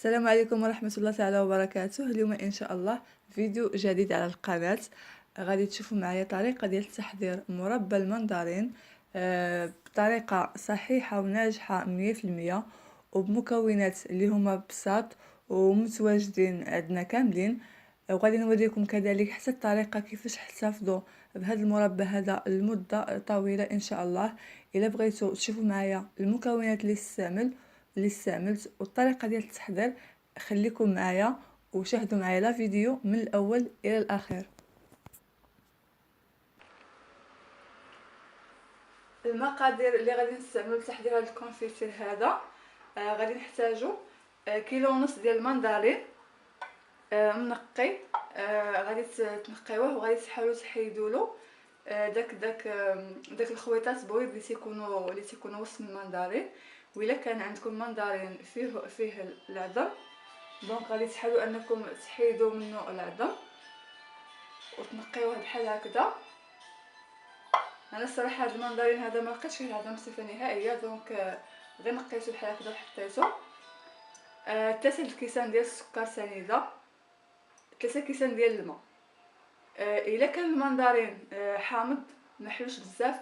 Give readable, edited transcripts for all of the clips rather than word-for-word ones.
السلام عليكم ورحمة الله تعالى وبركاته. اليوم إن شاء الله فيديو جديد على القناة. غادي تشوفوا معايا طريقة ديال تحضير مربى المندرين بطريقة صحيحة وناجحة 100%، وبمكونات اللي هما بساط ومتواجدين عندنا كاملين. وغادي نوريكم كذلك حتى الطريقة كيفاش تحتفظوا بهذا المربى هذا لمدة طويلة إن شاء الله. إلا بغيتوا تشوفوا معايا المكونات اللي استعملت والطريقه ديال التحضير، خليكم معايا وشاهدوا معايا لا فيديو من الاول الى الاخير. المقادير اللي غادي نستعملوا لتحضير هذا الكونفيتير هذا، غادي نحتاجوا كيلو ونص ديال المندرين منقي. غادي تنقيوه وغادي تحاولوا تحيدوا له داك الخويطات بويض اللي تيكونوا وسط المندرين. وإلا كان عندكم مندرين فيه العظم، دونك غادي تحاولوا انكم تحيدوا منه العظم وتنقيوه بحال هكذا. انا الصراحه هذا المندرين هذا ما لقيتش فيه العظم بصفه نهائيه، دونك غير نقيته بحال هكذا وحطيته. 3 كيسان ديال السكر سنيده، 3 كيسان ديال الماء. الا كان المندرين حامض محلوش بزاف،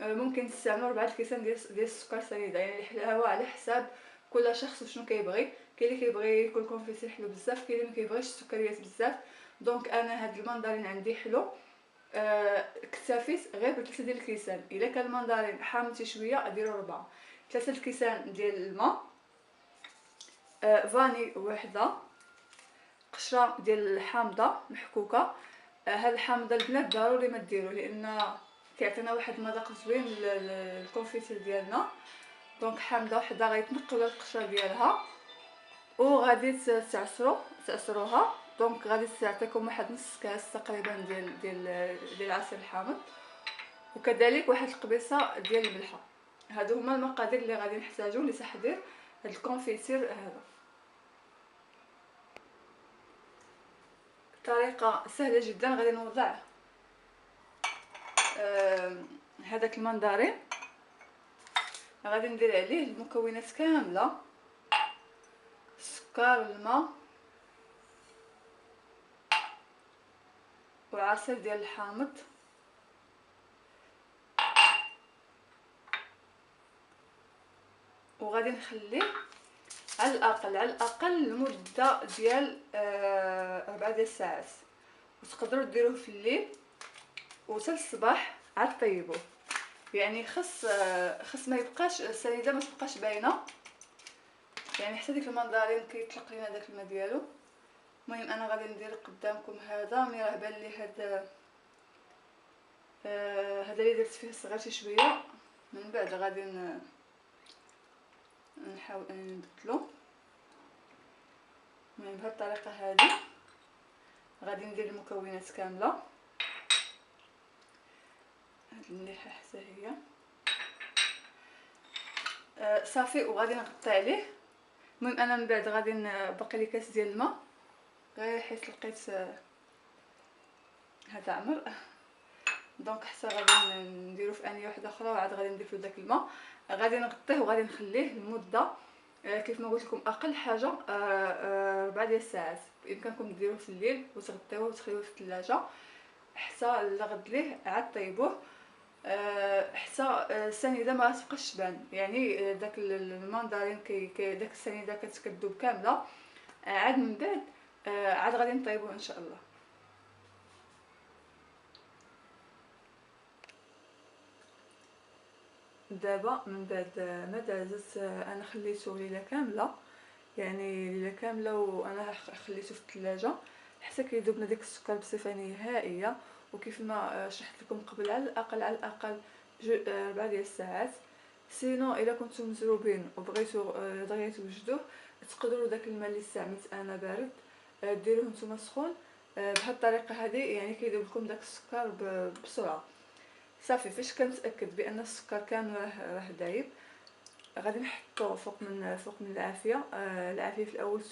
ممكن تستعملوا 4 كيسان ديال السكر سنيده. يعني هو على حساب كل شخص وشنو كيبغي. كاين اللي كيبغي ياكل كونفيتير حلو بزاف، كاين اللي ما كيبغيش السكريات بزاف. دونك انا هاد المندرين عندي حلو، اكتفيت غير ب3 ديال الكيسان. الا كان المندرين حامض شويه ديروا 4. 3 الكيسان ديال الماء، فاني وحده، قشره ديال الحامضه محكوكه. هاد الحامضه البنات ضروري ما ديروا، لان كيعطينا واحد المذاق زوين للكونفيتير ديالنا. دونك حامضه وحده غيتنقوا القشره ديالها وغادي تعصروها. دونك غادي تعطيكم واحد نص كاس تقريبا ديال العصير الحامض، وكذلك واحد القبيصه ديال الملحه. هادو هما المقادير اللي غادي نحتاجو لتحضير هاد الكونفيتير هذا. طريقه سهله جدا. غادي نوضع هذاك المندرين، غادي ندير عليه المكونات كامله: السكر، الماء، وعصير ديال الحامض، وغادي نخليه على الاقل لمده ديال 4 ديال الساعات. وتقدروا ديروه في الليل وحتى الصباح عاد طيبوه. يعني خص ما يبقاش السنيده ما تبقاش باينه، يعني حتى ديك المندرين كيطلق لينا داك الماء ديالو. المهم انا غادي ندير قدامكم هذا. مي راه بان لي هذا اللي درت فيه صغير شي شويه. من بعد غادي نحاول نبدلو. المهم بهذه الطريقه هذه غادي ندير المكونات كامله. هاد المليحه حتى هي صافي، وغادي نغطي عليه. المهم انا من بعد غادي باقي لي كاس ديال الماء، غير حيت لقيت هذا عمر. دونك حتى غادي نديرو في انيه واحده اخرى وعاد غادي نضيف له داك الماء. غادي نغطيه وغادي نخليه لمده كيف ما قلت لكم اقل حاجه 4 ديال الساعات. بامكانكم ديروه في الليل وتغطيوه وتخليوه في الثلاجه حتى لغد ليه عاد طيبوه. حتى السنيده ما تبقاش تبان. يعني داك المندرين داك السنيده كتذوب كامله. عاد من بعد عاد غادي نطيبوه ان شاء الله. دابا من بعد ما دازت انا خليته ليله كامله، يعني ليله كامله، وانا خليته في الثلاجه حتى كيذوب لنا داك السكر بصفه نهائيه. وكيف ما شرحت لكم قبل، على الاقل 4 ديال الساعات. سينو الا كنتم مزروبين وبغيتو دغيا توجدوه، تقدروا داك الماء اللي استعملت انا بارد ديروه نتوما سخون. بهذه الطريقه هذه يعني كيذوب لكم داك السكر بسرعه. صافي، فاش كنتاكد بان السكر كامل راه دايب، غادي نحطو فوق من العافيه. العافيه في الاول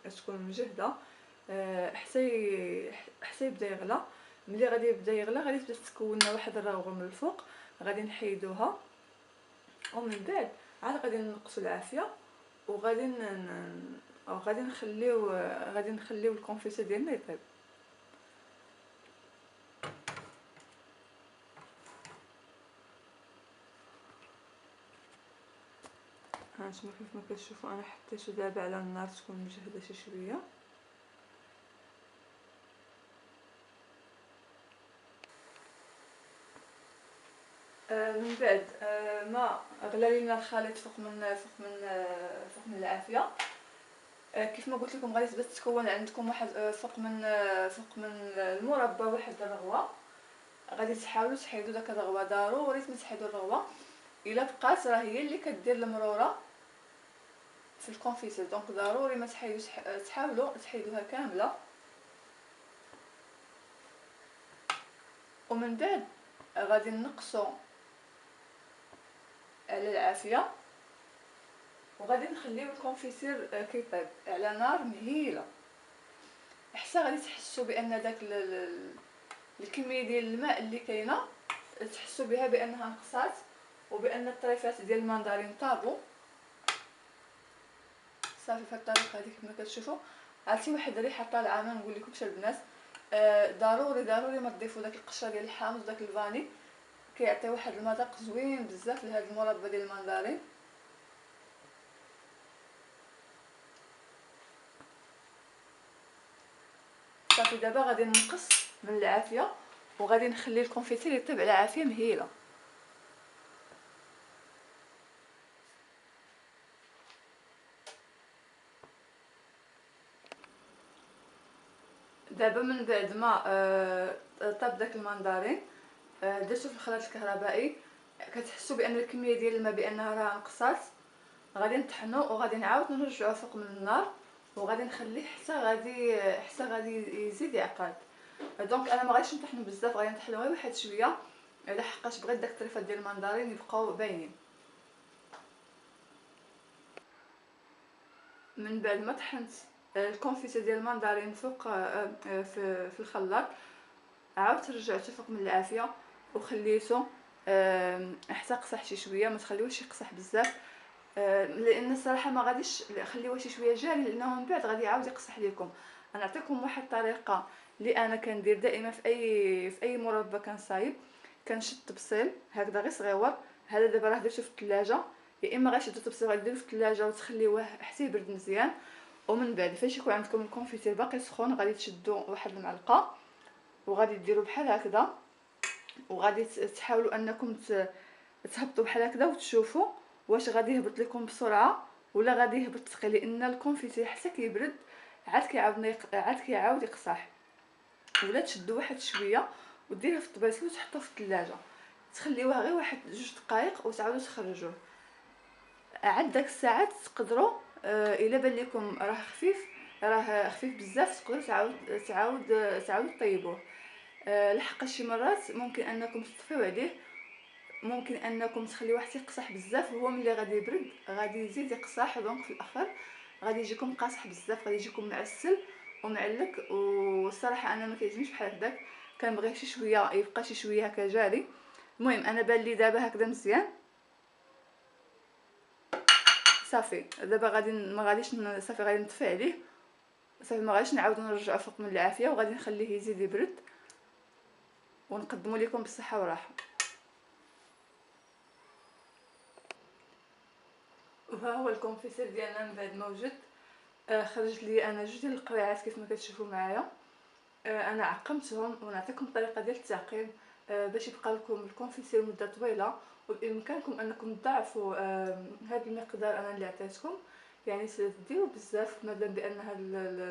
تكون مجهده حتى يبدا يغلى. ملي غادي يبدا يغلى غادي تبدا تكون واحد الروغه من الفوق، غادي نحيدوها. ومن بعد عاد غادي نقصوا العافيه وغادي غادي نخليو الكونفيسور ديالنا يطيب. هانتوما كيف ما كتشوفوا انا حطيتو دابا على النار تكون مجهده شي شويه. من بعد ما غلى لينا الخليط فوق من العافيه. كيف ما قلت لكم غادي تبدا تتكون عندكم واحد فوق من المربى واحد الرغوه. غادي تحاولوا تحيدوا داك الرغوه، ضروري تحيدوا الرغوه الا بقات راه هي اللي كدير المروره في الكونفيتور. دونك ضروري ما تحيدوش، تحاولوا تحيدوها كامله. ومن بعد غادي نقصوا على العافيه وغادي نخليو الكونفيتور كيطيب على نار مهيله حتى غادي تحسوا بان داك الكميه ديال الماء اللي كاينه تحسوا بها بانها نقصات وبان الطريفات ديال المندرين طابوا صافي. في الطريقه هذه كما كتشوفوا عرفتي واحد الريحه طالعه ما نقول لكمش البنات. ضروري ما تضيفوا داك القشره ديال الحامض وداك الفاني، كيعطي واحد المذاق زوين بزاف لهاد المربى ديال المندرين. صافي دابا غادي نقص من العافيه وغادي نخلي الكونفيتير يطيب على عافيه مهيله. دابا من بعد ما طاب داك المندرين درتو في الخلاط الكهربائي، كتحسوا بان الكميه ديال الماء بانها راه نقصات. غادي نطحنو وغادي نعاود نرجعو فوق من النار وغادي نخليه حتى غادي يزيد يعقد. دونك انا ما غاديش نطحنو بزاف، غادي نطحنو غير واحد شويه على حقاش بغيت داك الطريفات ديال المندرين يبقاو باينين. من بعد ما طحنت الكونفيتور ديال المندرين فوق في الخلاط، عاودت رجعته فوق من العافيه وخليته حتى قصح شي شويه، ما تخليوهش يقصح بزاف لان الصراحه ما غاديش خليوه شي شويه جاري لانه من بعد غادي يعاود يقصح لكم. انا نعطيكم واحد الطريقه اللي انا كندير دائما في اي مربى كنصايب. كنشد بصيل هكذا غير صغيور، هذا دابا راه درتو في الثلاجه، يا اما غتشدو بصيل غديروه في الثلاجه وتخليوه حتى يبرد مزيان. ومن بعد فاش يكون عندكم الكونفيتير باقي سخون غادي تشدوا واحد المعلقه وغادي ديروا بحال هكذا وغادي تحاولوا انكم تهبطوا بحال هكذا وتشوفوا واش غادي يهبط لكم بسرعه ولا غادي يهبط ثقيل، لان الكونفيتير حتى كيبرد عاد كيعاود يقصح. ولا تشدوا واحد شويه وديروه في الطباسيل وتحطوه في الثلاجه، تخليوه غير واحد 2 دقائق وتعاودوا تخرجوه. عاد داك الساعات تقدروا الا بان لكم راه خفيف بزاف تقدروا تعاود طيبوه. لحقاش شي مرات ممكن انكم تطفيو عليه، ممكن انكم تخليوه حتى يقصح بزاف وهو ملي غادي يبرد غادي يزيد يقصح. دونك في الاخر غادي يجيكم قاصح بزاف، غادي يجيكم معسل ومعلك، والصراحه انا ما كيعجبنيش بحال هكاك، كنبغيه شي شويه يبقى شي شويه هكا جاري. المهم انا بان لي دابا هكذا مزيان صافي. دابا ما غاديش صافي غادي نطفي عليه صافي، ما غاديش نعاودو نرجعو فوق من العافيه وغادي نخليه يزيد يبرد ونقدموا لكم بالصحه والراحه. وها هو الكونفيسير ديالنا من بعد موجود. خرج لي انا 2 ديال القريعات كيف ما كتشوفوا معايا. انا عقمتهم ونعطيكم الطريقه ديال التعقيم باش يبقى لكم الكونفيسير مده طويله، وبامكانكم انكم تضاعفوا هذا المقدار انا اللي عطيتكم، يعني تديروا بزاف مادام بان هذا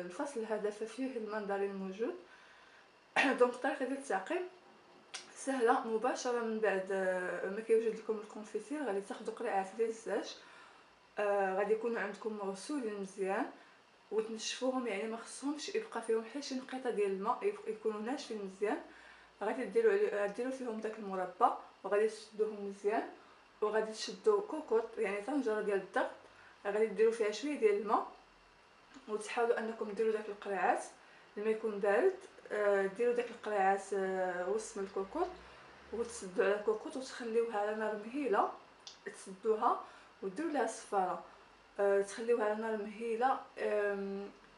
الفصل هذا فيه المندرين موجود. دونك الطريقه ديال التعقيم سهله مباشره. من بعد ما كيوجد لكم الكونفيسير غادي تاخذوا قريعات ديال الزاج، غادي يكونوا عندكم مغسولين مزيان وتنشفوهم، يعني ما خصهمش يبقى فيهم حتى شي نقيطه ديال الماء، يكونوا ناشفين مزيان. غادي ديروا فيهم داك المربى وغادي تشدوهم مزيان وغادي تشدوا كوكوط يعني طنجره ديال الضغط، غادي ديروا فيها شويه ديال الماء وتحاولوا انكم ديروا داك القريعات. لما يكون بارد ديروا داك القريعات وسط من الكوكوط وتسدوا على الكوكوط وتخليوها على نار مهيله، تسدوها وديروا لها الصفاره تخليوها على نار مهيله.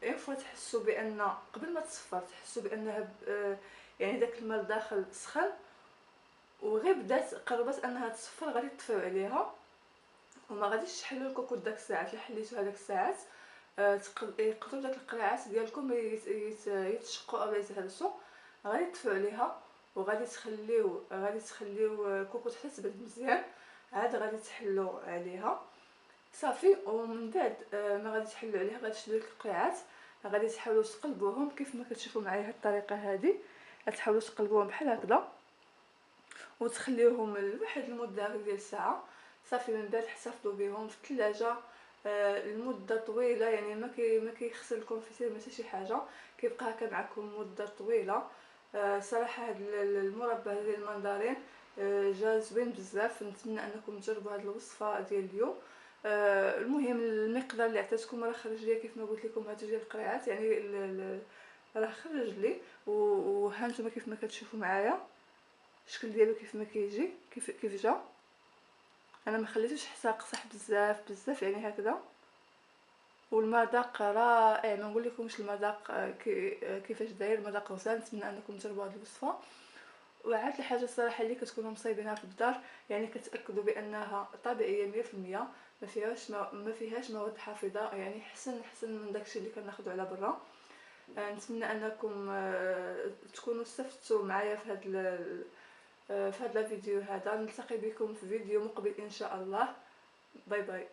اين فوا تحسوا بان قبل ما تصفر تحسوا بانها يعني داك الماء داخل سخن وغير بدات قربت انها تصفر، غادي تطفيو عليها وما غاديش تحلوا الكوكوط داك الساعات. الا حليتو هذاك الساعات يقدروا داك القلاعات ديالكم يتشقوا او يتهرسوا. غادي تطفيو عليها وغادي تخليو كوكوط حتى تبرد مزيان، عاد غادي تحلوا عليها صافي. ومن بعد ما غادي تحلوا عليها غادي تشدوا القلاعات، غادي تحاولوا تقلبوهم كيف ما كتشوفوا معايا هاد الطريقه هذه. غتحاولوا تقلبوهم بحال هكذا وتخليوهم لواحد المده ديال ساعه صافي. من بعد احتفظوا بهم في الثلاجه المده طويله، يعني ما كيخسر لكم في سير حتى شي حاجه، كيبقى هكا معكم مده طويله. صراحه هاد المربى ديال المندرين جا زوين بزاف. نتمنى انكم تجربوا هاد الوصفه ديال اليوم. المهم المقدار اللي عطيتكم راه خرج ليا كيف ما قلت لكم هاد ديال القريعات، يعني راه خرج لي وها نتوما كيف ما كتشوفوا معايا الشكل ديالو كيف ما كيجي كيف جا. انا ما خليتوش حتى قصح بزاف يعني هكذا. والمذاق رائع، ما نقول لكمش المذاق كيفاش داير. المذاق غزال. نتمنى انكم تجربوا هذه الوصفه. وعاد الحاجه الصراحه اللي كتكونوا مصايبينها في الدار يعني كتاكدوا بانها طبيعيه 100%، ما فيهاش مواد حافظه، يعني حسن من داكشي اللي كناخذوا على برا. نتمنى انكم تكونوا استفدتوا معايا في هذا الفيديو هذا. نلتقي بكم في فيديو مقبل ان شاء الله. باي باي.